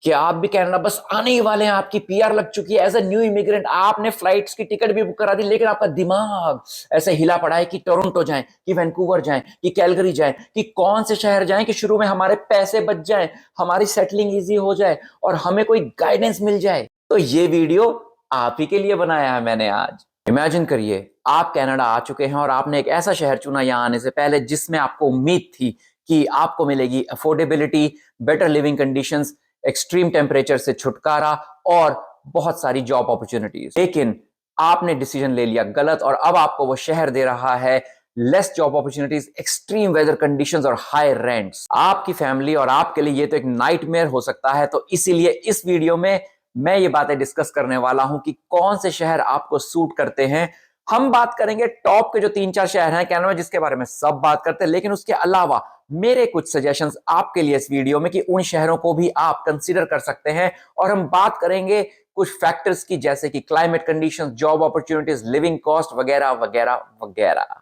कि आप भी कनाडा बस आने ही वाले हैं, आपकी पीआर लग चुकी है एज अ न्यू इमिग्रेंट, आपने फ्लाइट्स की टिकट भी बुक करा दी, लेकिन आपका दिमाग ऐसे हिला पड़ा है कि टोरंटो जाएं, कि वैंकूवर जाएं, कि कैलगरी जाएं, कि कौन से शहर जाएं कि शुरू में हमारे पैसे बच जाएं, हमारी सेटलिंग इजी हो जाए और हमें कोई गाइडेंस मिल जाए। तो ये वीडियो आप ही के लिए बनाया है मैंने आज। इमेजिन करिए आप कनाडा आ चुके हैं और आपने एक ऐसा शहर चुना यहां आने से पहले जिसमें आपको उम्मीद थी कि आपको मिलेगी affordability, better living conditions, extreme temperature से छुटकारा और बहुत सारी जॉब अपॉर्चुनिटीज। लेकिन आपने डिसीजन ले लिया गलत और अब आपको वो शहर दे रहा है less job opportunities, extreme weather conditions और हाई रेंट्स। आपकी फैमिली और आपके लिए ये तो एक नाइटमेयर हो सकता है। तो इसीलिए इस वीडियो में मैं ये बातें डिस्कस करने वाला हूं कि कौन से शहर आपको सूट करते हैं। हम बात करेंगे टॉप के जो 3-4 शहर हैं कनाडा में जिसके बारे में सब बात करते हैं, लेकिन उसके अलावा मेरे कुछ सजेशंस आपके लिए इस वीडियो में कि उन शहरों को भी आप कंसीडर कर सकते हैं। और हम बात करेंगे कुछ फैक्टर्स की, जैसे कि climate conditions, job opportunities, living cost वगैरह वगैरह वगैरह।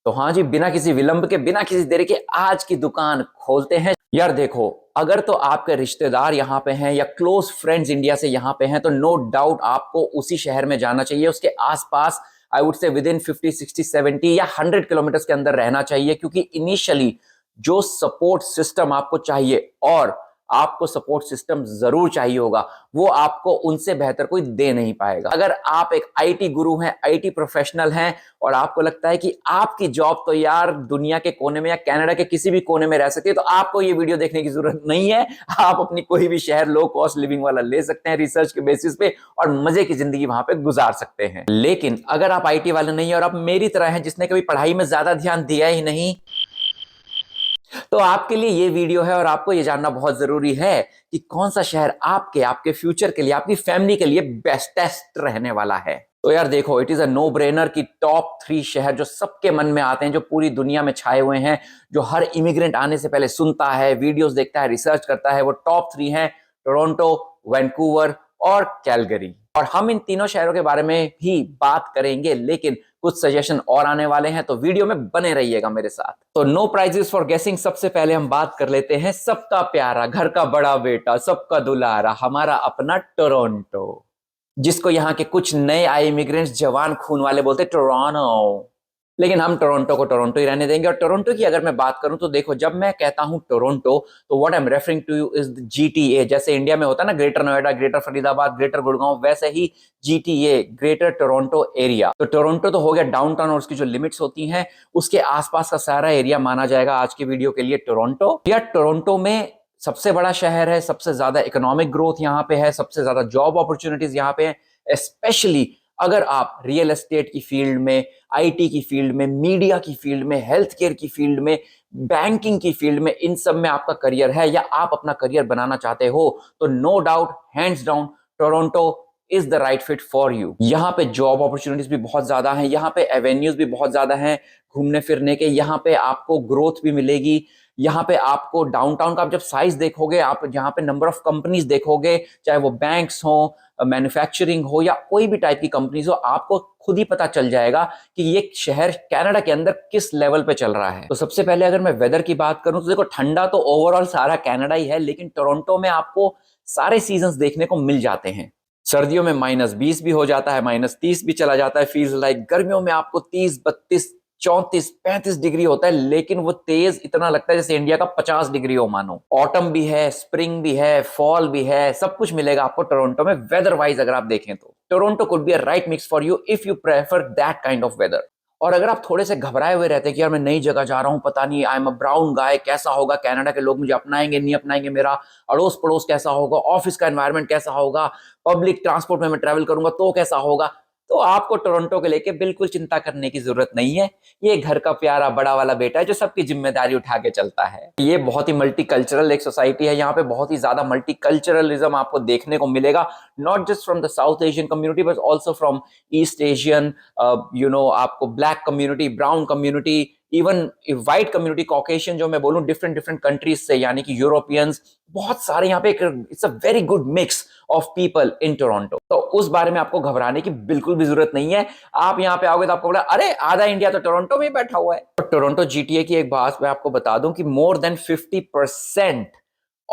तो हाँ जी, बिना किसी विलंब के, बिना किसी देरी के आज की दुकान खोलते हैं। यार देखो, अगर तो आपके रिश्तेदार यहाँ पे हैं या क्लोज फ्रेंड्स इंडिया से यहाँ पे हैं तो नो डाउट आपको उसी शहर में जाना चाहिए, उसके आसपास I would say with in 50, 60, 70 या 100 किलोमीटर के अंदर रहना चाहिए, क्योंकि इनिशियली जो सपोर्ट सिस्टम आपको चाहिए, और आपको सपोर्ट सिस्टम जरूर चाहिए होगा, वो आपको उनसे बेहतर कोई दे नहीं पाएगा। अगर आप एक आईटी गुरु हैं, आईटी प्रोफेशनल हैं और आपको लगता है कि आपकी जॉब तो यार दुनिया के कोने में या कनाडा के किसी भी कोने में रह सकती है, तो आपको ये वीडियो देखने की जरूरत नहीं है। आप अपनी कोई भी शहर लो कॉस्ट लिविंग वाला ले सकते हैं रिसर्च के बेसिस पे और मजे की जिंदगी वहां पे गुजार सकते हैं। लेकिन अगर आप आईटी वाले नहीं है और आप मेरी तरह हैं जिसने कभी पढ़ाई में ज्यादा ध्यान दिया ही नहीं, तो आपके लिए ये वीडियो है और आपको ये जानना बहुत जरूरी है कि कौन सा शहर आपके आपके फ्यूचर के लिए, आपकी फैमिली के लिए बेस्टेस्ट रहने वाला है। तो यार देखो, it is a no brainer कि टॉप 3 शहर जो सबके मन में आते हैं, जो पूरी दुनिया में छाए हुए हैं, जो हर इमिग्रेंट आने से पहले सुनता है, वीडियोस देखता है, रिसर्च करता है, वो टॉप 3 हैं टोरंटो, वैंकूवर और कैलगरी। और हम इन तीनों शहरों के बारे में भी बात करेंगे, लेकिन कुछ सजेशन और आने वाले हैं, तो वीडियो में बने रहिएगा मेरे साथ। तो नो प्राइजेस फॉर गेसिंग, सबसे पहले हम बात कर लेते हैं सबका प्यारा, घर का बड़ा बेटा, सबका दुलारा, हमारा अपना टोरंटो, जिसको यहाँ के कुछ नए आए इमिग्रेंट्स जवान खून वाले बोलते टोरंटो। लेकिन हम टोरंटो को टोरंटो ही रहने देंगे। और टोरंटो की अगर मैं बात करूं तो देखो, जब मैं कहता हूं टोरंटो, तो what I am referring to you is GTA. जैसे इंडिया में होता है ना greater Noida, greater Faridabad, greater Gurgaon, वैसे ही जीटीए, ग्रेटर टोरंटो एरिया। तो टोरंटो तो हो गया डाउनटाउन और उसकी जो लिमिट्स होती हैं, उसके आसपास का सारा एरिया माना जाएगा आज की वीडियो के लिए टोरंटो। या टोरंटो में सबसे बड़ा शहर है, सबसे ज्यादा इकोनॉमिक ग्रोथ यहाँ पे है, सबसे ज्यादा जॉब अपॉर्चुनिटीज यहाँ पे है। स्पेशली अगर आप रियल एस्टेट की फील्ड में, आईटी की फील्ड में, मीडिया की फील्ड में, हेल्थ केयर की फील्ड में, बैंकिंग की फील्ड में, इन सब में आपका करियर है या आप अपना करियर बनाना चाहते हो, तो no doubt, hands down, Toronto is the right fit for you. यहाँ पे जॉब अपॉर्चुनिटीज भी बहुत ज्यादा हैं, यहाँ पे एवेन्यूज भी बहुत ज्यादा हैं घूमने फिरने के, यहाँ पे आपको ग्रोथ भी मिलेगी। यहाँ पे आपको डाउनटाउन का आप जब साइज देखोगे, आप यहाँ पे नंबर ऑफ कंपनीज देखोगे, चाहे वो बैंक्स हो, मैन्युफैक्चरिंग हो या कोई भी टाइप की कंपनीज हो, आपको खुद ही पता चल जाएगा कि ये शहर कनाडा के अंदर किस लेवल पे चल रहा है। तो सबसे पहले अगर मैं वेदर की बात करूं तो देखो, ठंडा तो ओवरऑल सारा कनाडा ही है, लेकिन टोरंटो में आपको सारे सीजन्स देखने को मिल जाते हैं। सर्दियों में -20 भी हो जाता है, -30 भी चला जाता है, फील्स लाइक। गर्मियों में आपको 30, 32, 34, 35 डिग्री होता है, लेकिन वो तेज इतना लगता है जैसे इंडिया का 50 डिग्री हो मानो। ऑटम भी है, स्प्रिंग भी है, फॉल भी है, सब कुछ मिलेगा आपको टोरंटो में वेदर वाइज। अगर आप देखें तो Toronto could be a right mix for you if you prefer that kind of weather. और अगर आप थोड़े से घबराए हुए रहते हैं कि यार मैं नई जगह जा रहा हूं, पता नहीं, आई एम अ ब्राउन गाय, कैसा होगा, कनाडा के लोग मुझे अपनाएंगे नहीं अपनाएंगे, मेरा अड़ोस पड़ोस कैसा होगा, ऑफिस का एनवायरनमेंट कैसा होगा, पब्लिक ट्रांसपोर्ट में मैं ट्रैवल करूंगा तो कैसा होगा, तो आपको टोरंटो को लेके बिल्कुल चिंता करने की जरूरत नहीं है। ये घर का प्यारा बड़ा वाला बेटा है जो सबकी जिम्मेदारी उठा के चलता है। ये बहुत ही मल्टीकल्चरल एक सोसाइटी है, यहाँ पे बहुत ही ज्यादा मल्टीकल्चरलिज्म आपको देखने को मिलेगा, not just from the South Asian community but also from East Asian, आपको black community, brown community, even white community, Caucasian जो मैं बोलूं, डिफरेंट डिफरेंट कंट्रीज से, यानी कि यूरोपियंस, बहुत सारे यहाँ पे। It's a very good mix of people in Toronto. तो उस बारे में आपको घबराने की बिल्कुल भी जरूरत नहीं है। आप यहाँ पे आओगे तो आपको बोला, अरे आधा इंडिया तो टोरंटो में ही बैठा हुआ है। तो टोरंटो जीटीए की एक बात मैं आपको बता दूं कि more than 50%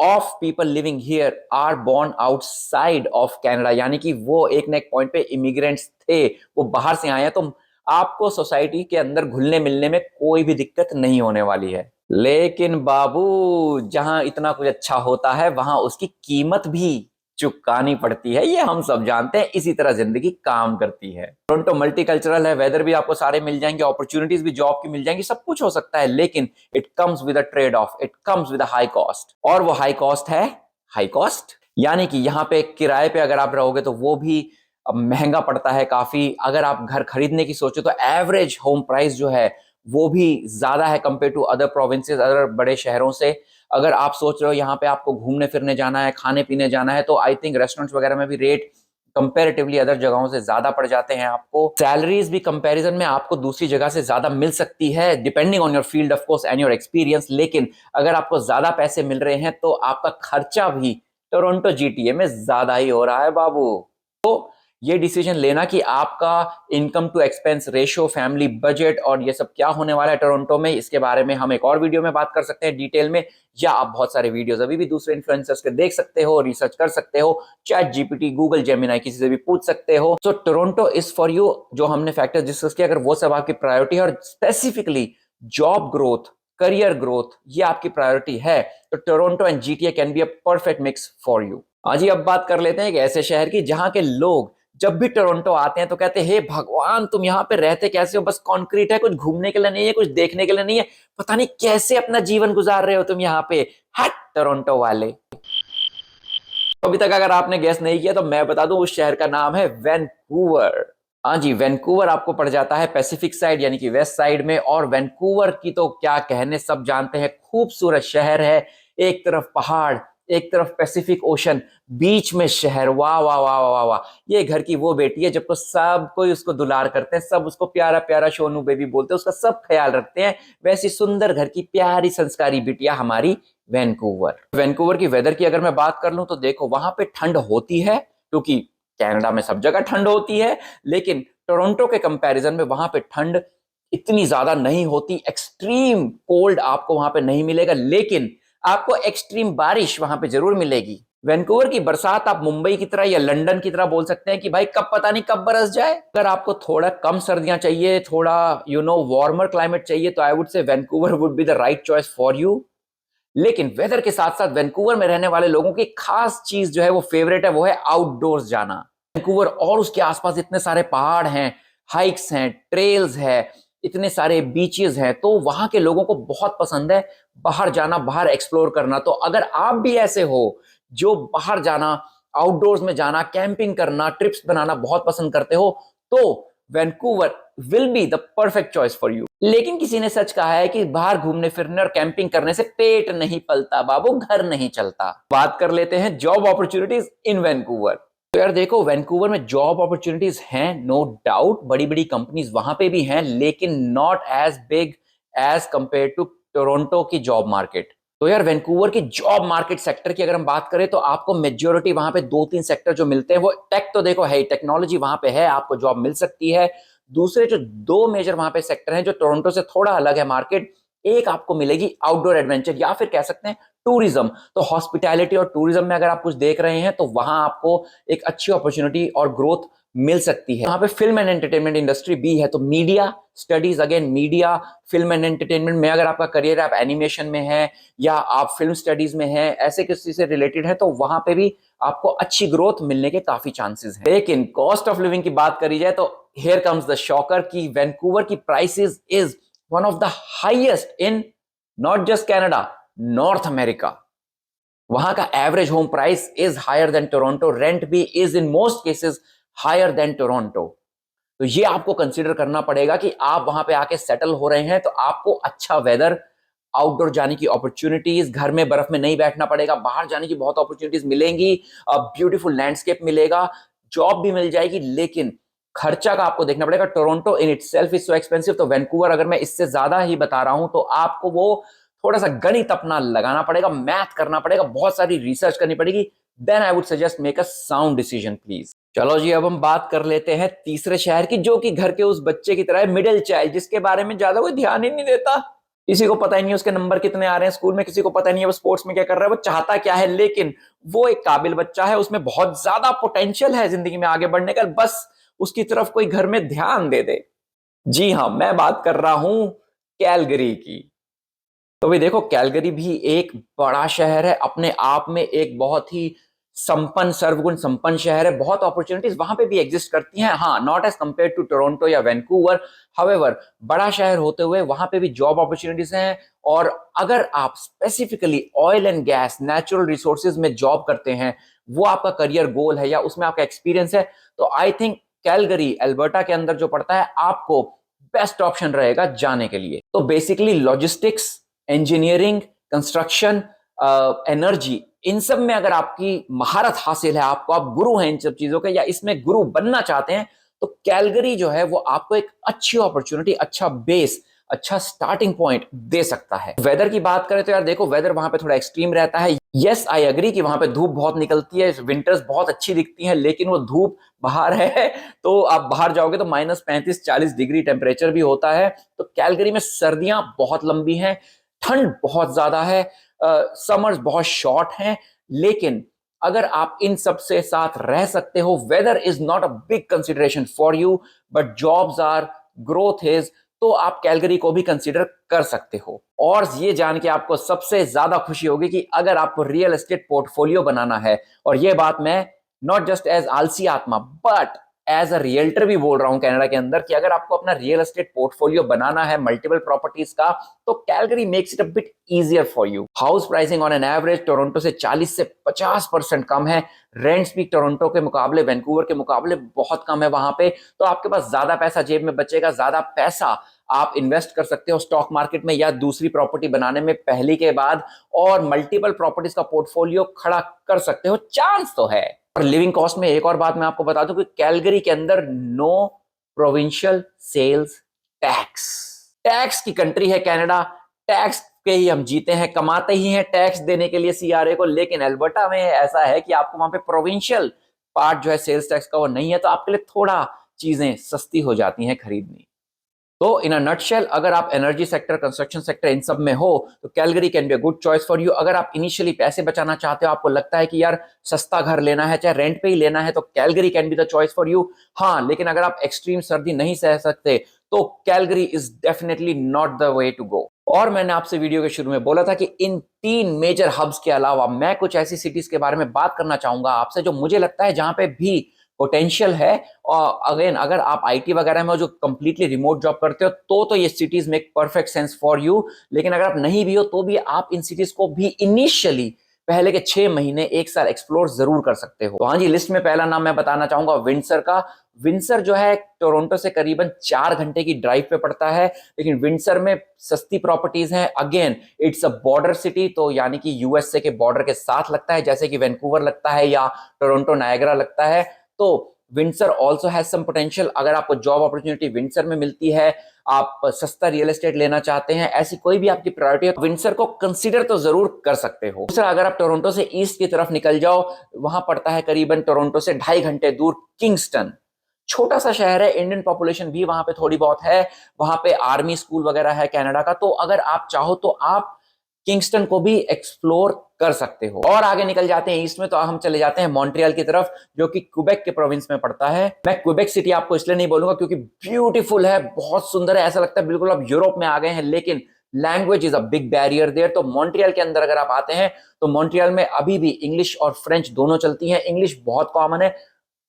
of people living here are born outside of Canada, यानी कि वो एक ना एक पॉइंट पे इमिग्रेंट्स थे, वो बाहर से आए हैं, तो आपको सोसाइटी के अंदर घुलने मिलने में कोई भी दिक्कत नहीं होने वाली है। लेकिन बाबू, जहां इतना कुछ अच्छा होता है वहां उसकी कीमत भी चुकानी पड़ती है, ये हम सब जानते हैं। इसी तरह जिंदगी काम करती है। टोरंटो मल्टीकल्चरल है, वेदर भी आपको सारे मिल जाएंगे, अपॉर्चुनिटीज भी जॉब की मिल जाएंगी, सब कुछ हो सकता है, लेकिन it comes with a trade off, it comes with a high cost. और वो हाई कॉस्ट है हाई कॉस्ट, यानी कि यहाँ पे किराए पे अगर आप रहोगे तो वो भी महंगा पड़ता है काफी। अगर आप घर खरीदने की सोचो तो एवरेज होम प्राइस जो है वो भी ज्यादा है compare to other provinces, other बड़े शहरों से। अगर आप सोच रहे हो यहाँ पे आपको घूमने फिरने जाना है, खाने पीने जाना है, तो आई थिंक रेस्टोरेंट्स वगैरह में भी रेट कंपैरेटिवली अदर जगहों से ज्यादा पड़ जाते हैं। आपको सैलरीज भी कंपैरिजन में आपको दूसरी जगह से ज्यादा मिल सकती है, depending on your field of course and your experience. लेकिन अगर आपको ज्यादा पैसे मिल रहे हैं तो आपका खर्चा भी टोरंटो जीटीए में ज्यादा ही हो रहा है बाबू। तो ये डिसीजन लेना कि आपका income to expense ratio, family budget और ये सब क्या होने वाला है टोरंटो में, इसके बारे में हम एक और वीडियो में बात कर सकते हैं डिटेल में, या आप बहुत सारे वीडियोस अभी भी दूसरे इन्फ्लुएंसर्स के देख सकते हो, रिसर्च कर सकते हो, चैट जीपीटी, गूगल जेमिनाई, किसी से भी पूछ सकते हो। सो टोरंटो इज फॉर यू। जो हमने फैक्टर्स डिस्कस किया, अगर वो सब आपकी प्रायोरिटी है और specifically job growth, career growth ये आपकी प्रायोरिटी है, तो Toronto and GTA can be a perfect mix for you. आज अब बात कर लेते हैं एक ऐसे शहर की जहां के लोग जब भी टोरंटो आते हैं तो कहते हैं, हे भगवान तुम यहाँ पे रहते कैसे हो, बस कंक्रीट है, कुछ घूमने के लिए नहीं है, कुछ देखने के लिए नहीं है, पता नहीं कैसे अपना जीवन गुजार रहे हो तुम यहाँ पे, हट टोरंटो वाले। अभी तक अगर आपने गेस नहीं किया तो मैं बता दूं, उस शहर का नाम है वैंकूवर। हाँ जी, वैंकूवर आपको पड़ जाता है पैसिफिक साइड यानी कि वेस्ट साइड में। और वैंकूवर की तो क्या कहने, सब जानते हैं, खूबसूरत शहर है। एक तरफ पहाड़, एक तरफ पैसिफिक ओशन, बीच में शहर, वाह वाह वाह वाह वाह। ये घर की वो बेटी है जब को सब कोई उसको दुलार करते हैं, सब उसको प्यारा प्यारा सोनू बेबी बोलते हैं, उसका सब ख्याल रखते हैं। वैसी सुंदर घर की प्यारी संस्कारी बिटिया हमारी वैंकूवर। वैंकूवर की वेदर की अगर मैं बात कर लूं तो देखो, वहां पे ठंड होती है, क्योंकि कनाडा में सब जगह ठंड होती है, लेकिन टोरंटो के कंपैरिजन में वहां पे ठंड इतनी ज्यादा नहीं होती। एक्सट्रीम कोल्ड आपको वहां पे नहीं मिलेगा, लेकिन आपको एक्सट्रीम बारिश वहां पे जरूर मिलेगी। वैंकूवर की बरसात आप मुंबई की तरह या लंदन की तरह बोल सकते हैं कि भाई कब पता नहीं कब बरस जाए। अगर आपको थोड़ा कम सर्दियां चाहिए, थोड़ा वार्मर क्लाइमेट चाहिए, तो I would say Vancouver would be the right choice for you. लेकिन वेदर के साथ साथ वैंकूवर में रहने वाले लोगों की खास चीज जो है वो फेवरेट है, वो है आउटडोर्स जाना। वैंकूवर और उसके आसपास इतने सारे पहाड़ हैं, हाइक्स हैं, ट्रेल्स है, इतने सारे बीचेस हैं, तो वहां के लोगों को बहुत पसंद है बाहर जाना, बाहर एक्सप्लोर करना। तो अगर आप भी ऐसे हो जो बाहर जाना, आउटडोर्स में जाना, कैंपिंग करना, ट्रिप्स बनाना बहुत पसंद करते हो, तो Vancouver will be the perfect choice for you. लेकिन किसी ने सच कहा है कि बाहर घूमने फिरने और कैंपिंग करने से पेट नहीं पलता बाबू, घर नहीं चलता। बात कर लेते हैं जॉब अपॉर्चुनिटीज इन वैंकूवर। तो यार देखो, वैंकूवर में जॉब अपॉर्चुनिटीज हैं, नो डाउट, बड़ी बड़ी कंपनीज वहां पे भी हैं, लेकिन not as big as compare to Toronto की जॉब मार्केट। तो यार वैंकूवर की जॉब मार्केट सेक्टर की अगर हम बात करें तो आपको मेजोरिटी वहां पे दो तीन सेक्टर जो मिलते हैं, वो टेक तो देखो है, टेक्नोलॉजी वहां पे है, आपको जॉब मिल सकती है। दूसरे जो दो मेजर वहां पे सेक्टर हैं जो टोरंटो से थोड़ा अलग है मार्केट, एक आपको मिलेगी आउटडोर एडवेंचर या फिर कह सकते हैं टूरिज्म। तो हॉस्पिटैलिटी और टूरिज्म में अगर आप कुछ देख रहे हैं तो वहां आपको एक अच्छी अपॉर्चुनिटी और ग्रोथ मिल सकती है। यहाँ पे फिल्म एंड एंटरटेनमेंट इंडस्ट्री भी है, तो media studies, again media, film and entertainment में अगर आपका करियर आप एनिमेशन में है या आप फिल्म स्टडीज में है, ऐसे किसी से रिलेटेड है, तो वहां पे भी आपको अच्छी ग्रोथ मिलने के काफी चांसेस हैं। लेकिन कॉस्ट ऑफ लिविंग की बात करी जाए तो हियर कम्स द शॉकर कि वैंकूवर की prices is one of the highest in not just Canada, North America. वहां का average home price is higher than Toronto, rent भी is in most cases higher than Toronto. तो ये आपको consider करना पड़ेगा कि आप वहां पे आके सेटल हो रहे हैं तो आपको अच्छा वेदर, आउटडोर जाने की अपॉर्चुनिटीज, घर में बर्फ में नहीं बैठना पड़ेगा, बाहर जाने की बहुत अपॉर्चुनिटीज मिलेंगी, ब्यूटीफुल लैंडस्केप मिलेगा, जॉब भी मिल जाएगी, लेकिन खर्चा का आपको देखना पड़ेगा। Toronto in itself is so expensive, तो वैंकूवर अगर मैं इससे ज्यादा ही बता रहा हूं तो आपको वो थोड़ा सा गणित अपना लगाना पड़ेगा, मैथ करना पड़ेगा, बहुत सारी रिसर्च करनी पड़ेगी। Then I would suggest make a sound decision please. चलो जी, अब हम बात कर लेते हैं तीसरे शहर की, जो कि घर के उस बच्चे की तरह है, मिडिल चाइल्ड, जिसके बारे में ज्यादा कोई ध्यान ही नहीं देता। किसी को पता ही नहीं उसके नंबर कितने आ रहे हैं स्कूल में, किसी को पता नहीं है वो स्पोर्ट्स में क्या कर रहा है, वो चाहता क्या है, लेकिन वो एक काबिल बच्चा है, उसमें बहुत ज्यादा पोटेंशियल है जिंदगी में आगे बढ़ने का, बस उसकी तरफ कोई घर में ध्यान दे दे। जी हां, मैं बात कर रहा हूं कैलगरी की। तो भाई देखो, कैलगरी भी एक बड़ा शहर है, अपने आप में एक बहुत ही संपन्न, सर्वगुण संपन्न शहर है। बहुत अपॉर्चुनिटीज वहां पे भी एग्जिस्ट करती हैं, हाँ, not as compare to Toronto या वैंकूवर। हाउएवर, बड़ा शहर होते हुए वहां पे भी जॉब अपॉर्चुनिटीज हैं। और अगर आप specifically oil and gas, natural resources में जॉब करते हैं, वो आपका करियर गोल है या उसमें आपका एक्सपीरियंस है, तो आई थिंक कैलगरी अल्बर्टा के अंदर जो पड़ता है, आपको बेस्ट ऑप्शन रहेगा जाने के लिए। तो basically logistics, engineering, construction, energy, इन सब में अगर आपकी महारत हासिल है, आपको, आप गुरु हैं इन सब चीजों के या इसमें गुरु बनना चाहते हैं, तो कैलगरी जो है वो आपको एक अच्छी अपॉर्चुनिटी, अच्छा बेस, अच्छा स्टार्टिंग पॉइंट दे सकता है। वेदर की बात करें तो यार देखो, वेदर वहां पे थोड़ा एक्सट्रीम रहता है। यस, आई एग्री कि वहां पे धूप बहुत निकलती है, विंटर्स बहुत अच्छी दिखती है, लेकिन वो धूप बाहर है तो आप बाहर जाओगे तो -35-40 डिग्री टेम्परेचर भी होता है। तो कैलगरी में सर्दियां बहुत लंबी हैं, ठंड बहुत ज्यादा है, समर्स बहुत शॉर्ट हैं, लेकिन अगर आप इन सब से साथ रह सकते हो, weather is not a big consideration for you, but jobs are, growth is, तो आप कैलगरी को भी कंसीडर कर सकते हो। और ये जान के आपको सबसे ज्यादा खुशी होगी कि अगर आपको रियल एस्टेट पोर्टफोलियो बनाना है, और ये बात मैं नॉट जस्ट एज आलसी आत्मा बट एज अ रियल्टर भी बोल रहा हूं कनाडा के अंदर, कि अगर आपको अपना रियल एस्टेट पोर्टफोलियो बनाना है मल्टीपल प्रॉपर्टीज का, तो Calgary makes it a bit easier for you. House pricing on an average Toronto से 40 से 50% कम है। रेंट्स भी टोरंटो के मुकाबले, वैंकूवर के मुकाबले बहुत कम है वहां पे। तो आपके पास ज्यादा पैसा जेब में बचेगा, ज्यादा पैसा आप इन्वेस्ट कर सकते हो स्टॉक मार्केट में या दूसरी प्रॉपर्टी बनाने में पहली के बाद, और मल्टीपल प्रॉपर्टीज का पोर्टफोलियो खड़ा कर सकते हो, चांस तो है। और लिविंग कॉस्ट में एक और बात मैं आपको बता दूं कि कैलगरी के अंदर no provincial sales tax. Tax की कंट्री है कनाडा, टैक्स के ही हम जीते हैं, कमाते ही हैं टैक्स देने के लिए सीआरए को। लेकिन अल्बर्टा में ऐसा है कि आपको वहां पे प्रोविंशियल पार्ट जो है सेल्स टैक्स का वो नहीं है, तो आपके लिए थोड़ा चीजें सस्ती हो जाती हैं खरीदनी। तो इन अ नटशेल, अगर आप एनर्जी सेक्टर, कंस्ट्रक्शन सेक्टर, इन सब में हो, तो Calgary can be a good choice for you. अगर आप इनिशियली पैसे बचाना चाहते हो, आपको लगता है कि यार सस्ता घर लेना है, चाहे रेंट पे ही लेना है, तो Calgary can be the choice for you. हाँ, लेकिन अगर आप एक्सट्रीम सर्दी नहीं सह सकते, तो Calgary is definitely not the way to go. और मैंने आपसे वीडियो के शुरू में बोला था कि इन 3 मेजर हब्स के अलावा मैं कुछ ऐसी सिटीज के बारे में बात करना चाहूंगा आपसे, जो मुझे लगता है जहां पे भी पोटेंशियल है। और अगेन, अगर आप आईटी वगैरह में जो कंप्लीटली रिमोट जॉब करते हो, तो ये cities make perfect sense for you. लेकिन अगर आप नहीं भी हो, तो भी आप इन सिटीज को भी इनिशियली पहले के 6 महीने, 1 साल एक्सप्लोर जरूर कर सकते हो। तो हाँ जी, लिस्ट में पहला नाम मैं बताना चाहूंगा विंडसर का। विंडसर जो है टोरंटो से करीबन 4 घंटे की ड्राइव पे पड़ता है, लेकिन विंडसर में सस्ती प्रॉपर्टीज हैं। Again, it's a border city, तो यानी कि यूएसए के बॉर्डर के साथ लगता है, जैसे कि वैंकूवर लगता है या टोरंटो नायग्रा लगता है। तो Windsor also has some potential. अगर आपको जॉब अपॉर्चुनिटी विंडसर में मिलती है, आप सस्ता रियल एस्टेट लेना चाहते हैं, ऐसी कोई भी आपकी प्रायोरिटी है, विंडसर को कंसीडर तो जरूर कर सकते हो। दूसरा, अगर आप टोरंटो से ईस्ट की तरफ निकल जाओ, वहां पड़ता है करीबन टोरंटो से 2.5 घंटे दूर किंगस्टन। छोटा सा शहर है, इंडियन पॉपुलेशन भी वहां पे थोड़ी बहुत है, वहां पे आर्मी स्कूल वगैरह है कनाडा का। तो अगर आप चाहो तो आप किंगस्टन को भी एक्सप्लोर कर सकते हो। और आगे निकल जाते हैं ईस्ट में, तो हम चले जाते हैं मॉन्ट्रियल की तरफ, जो कि क्वेबेक के प्रोविंस में पड़ता है। मैं क्वेबेक सिटी आपको इसलिए नहीं बोलूंगा क्योंकि ब्यूटीफुल है, बहुत सुंदर है, ऐसा लगता है बिल्कुल आप यूरोप में आ गए हैं, लेकिन language is a big barrier there. तो मॉन्ट्रियल के अंदर अगर आप आते हैं, तो मॉन्ट्रियल में अभी भी इंग्लिश और फ्रेंच दोनों चलती हैं। इंग्लिश बहुत कॉमन है।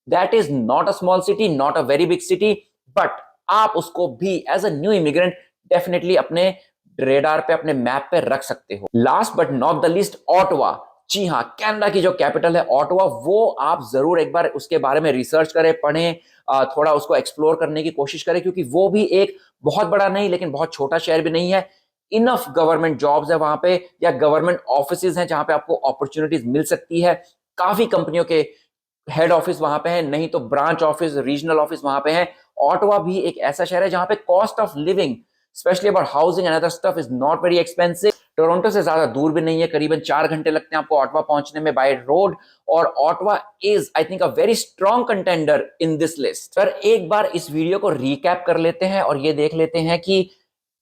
That is not a small city, not a very big city, but आप उसको भी as a new immigrant definitely अपने रेडार पे, अपने मैप पे रख सकते हो। Last but not the least, Ottawa. जी हाँ, कनाडा की जो कैपिटल है ऑटवा, वो आप जरूर एक बार उसके बारे में रिसर्च करें, पढ़ें, थोड़ा उसको एक्सप्लोर करने की कोशिश करें, क्योंकि वो भी एक बहुत बड़ा नहीं लेकिन बहुत छोटा शहर भी नहीं है। इनफ गवर्नमेंट जॉब्स है वहां पे, या गवर्नमेंट ऑफिसेज हैं जहां पे आपको अपॉर्चुनिटीज मिल सकती है। काफी कंपनियों के हेड ऑफिस वहां पे है, नहीं तो ब्रांच ऑफिस, रीजनल ऑफिस वहां पे है। ऑटवा भी एक ऐसा शहर है जहां पे cost of living, specially about housing and other stuff, is not very expensive. Toronto से ज्यादा दूर भी नहीं है, करीबन 4 घंटे लगते हैं आपको ऑटवा पहुंचने में बाय रोड। और Ottawa is, I think, a very strong contender in this list. Sir, एक बार इस वीडियो को रिकैप कर लेते हैं और ये देख लेते हैं कि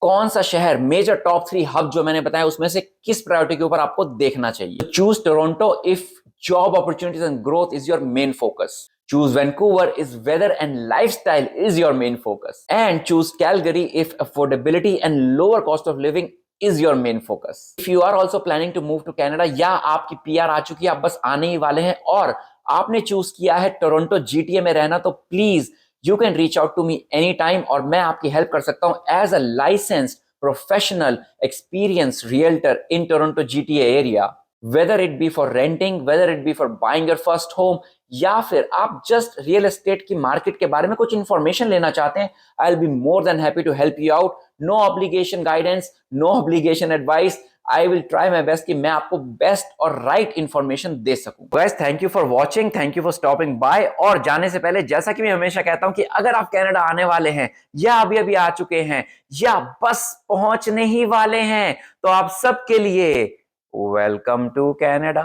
कौन सा शहर मेजर टॉप 3 हब जो मैंने बताया उसमें से किस प्रायोरिटी के ऊपर आपको देखना चाहिए। Choose Toronto if job opportunities and growth is your main focus. Choose Vancouver if weather and lifestyle is your main focus. And choose Calgary if affordability and lower cost of living is your main focus. If you are also planning to move to Canada या आपकी PR आ चुकी है, आप बस आने ही वाले हैं और आपने चूज किया है टोरंटो GTA में रहना, तो please you can reach out to me any time और मैं आपकी हेल्प कर सकता हूं as a licensed professional experience realtor in Toronto GTA area. Whether it be for renting, whether it be for buying your first home, या फिर आप just real estate की मार्केट के बारे में कुछ इंफॉर्मेशन लेना चाहते हैं, I will be more than happy to help you out. No obligation guidance, no obligation advice. I will try my best कि मैं आपको बेस्ट और राइट इंफॉर्मेशन दे सकूं। Guys, thank you for watching, thank you for stopping bye. और जाने से पहले जैसा कि मैं हमेशा कहता हूं कि अगर आप कनाडा आने वाले हैं या अभी अभी आ चुके हैं या बस पहुंचने ही वाले हैं, तो आप सबके लिए वेलकम टू कनाडा।